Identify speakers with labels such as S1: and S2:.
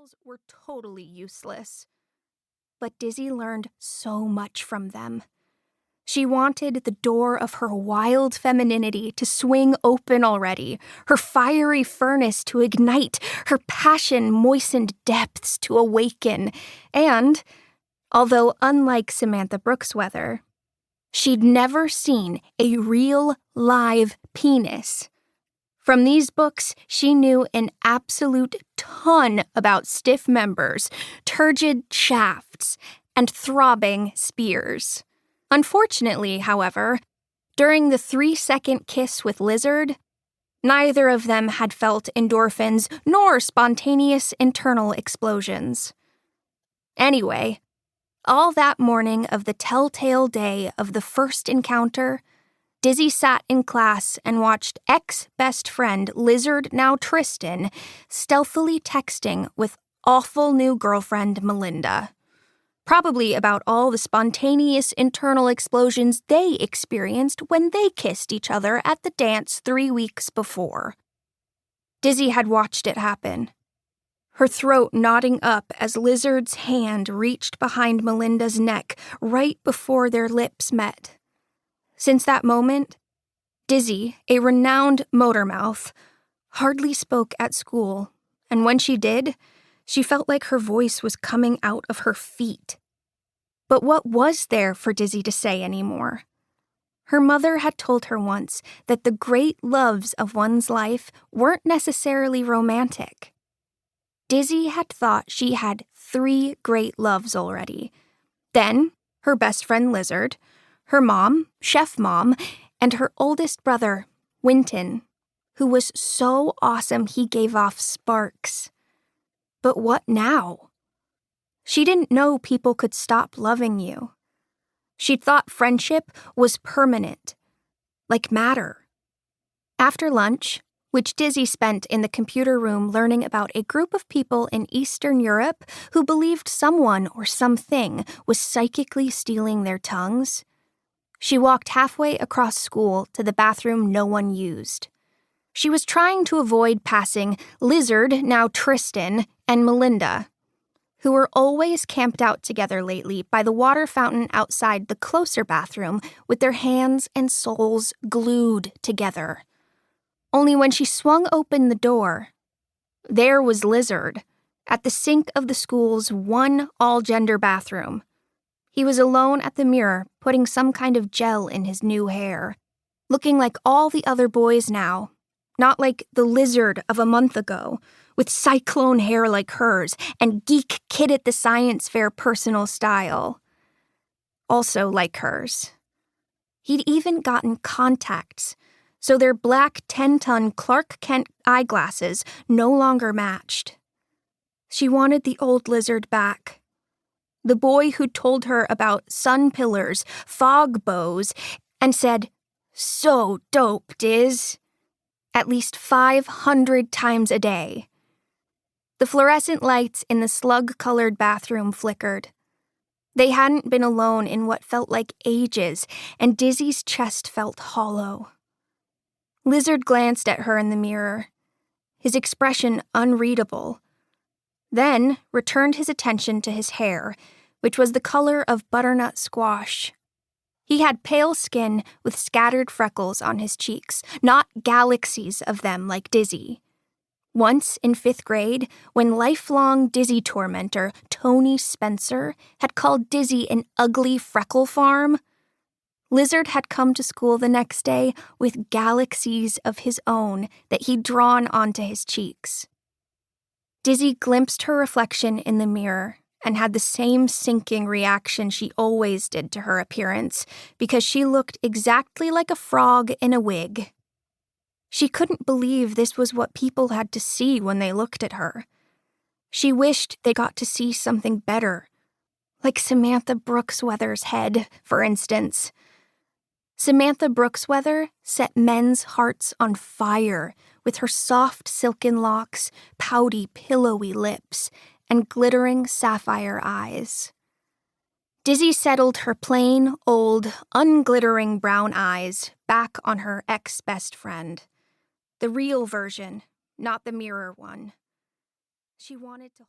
S1: girls were totally useless. But Dizzy learned so much from them. She wanted the door of her wild femininity to swing open already, her fiery furnace to ignite, her passion-moistened depths to awaken, and, although unlike Samantha Brooksweather, she'd never seen a real, live penis. From these books, she knew an absolute ton about stiff members, turgid shafts, and throbbing spears. Unfortunately, however, during the 3-second kiss with Lizard, neither of them had felt endorphins nor spontaneous internal explosions. Anyway, all that morning of the telltale day of the first encounter, Dizzy sat in class and watched ex-best friend Lizard, now Tristan, stealthily texting with awful new girlfriend Melinda. Probably about all the spontaneous internal explosions they experienced when they kissed each other at the dance 3 weeks before. Dizzy had watched it happen, her throat knotting up as Lizard's hand reached behind Melinda's neck right before their lips met. Since that moment, Dizzy, a renowned motor mouth, hardly spoke at school, and when she did, she felt like her voice was coming out of her feet. But what was there for Dizzy to say anymore? Her mother had told her once that the great loves of one's life weren't necessarily romantic. Dizzy had thought she had 3 great loves already. Then, her best friend Lizard, her mom, Chef Mom, and her oldest brother, Winton, who was so awesome he gave off sparks. But what now? She didn't know people could stop loving you. She'd thought friendship was permanent, like matter. After lunch, which Dizzy spent in the computer room learning about a group of people in Eastern Europe who believed someone or something was psychically stealing their tongues, she walked halfway across school to the bathroom no one used. She was trying to avoid passing Lizard, now Tristan, and Melinda, who were always camped out together lately by the water fountain outside the closer bathroom with their hands and souls glued together. Only when she swung open the door, there was Lizard, at the sink of the school's one all-gender bathroom. He was alone at the mirror, putting some kind of gel in his new hair, looking like all the other boys now, not like the Lizard of a month ago, with cyclone hair like hers and geek kid at the science fair personal style. Also like hers. He'd even gotten contacts, so their black 10-ton Clark Kent eyeglasses no longer matched. She wanted the old Lizard back. The boy who'd told her about sun pillars, fog bows, and said, "So dope, Diz," at least 500 times a day. The fluorescent lights in the slug-colored bathroom flickered. They hadn't been alone in what felt like ages, and Dizzy's chest felt hollow. Lizard glanced at her in the mirror, his expression unreadable, then returned his attention to his hair, which was the color of butternut squash. He had pale skin with scattered freckles on his cheeks, not galaxies of them like Dizzy. Once in 5th grade, when lifelong Dizzy tormentor Tony Spencer had called Dizzy an ugly freckle farm, Lizard had come to school the next day with galaxies of his own that he'd drawn onto his cheeks. Dizzy glimpsed her reflection in the mirror and had the same sinking reaction she always did to her appearance because she looked exactly like a frog in a wig. She couldn't believe this was what people had to see when they looked at her. She wished they got to see something better, like Samantha Brooksweather's head, for instance. Samantha Brooksweather set men's hearts on fire with her soft silken locks, pouty, pillowy lips, and glittering sapphire eyes. Dizzy settled her plain, old, unglittering brown eyes back on her ex-best friend. The real version, not the mirror one. She wanted to hold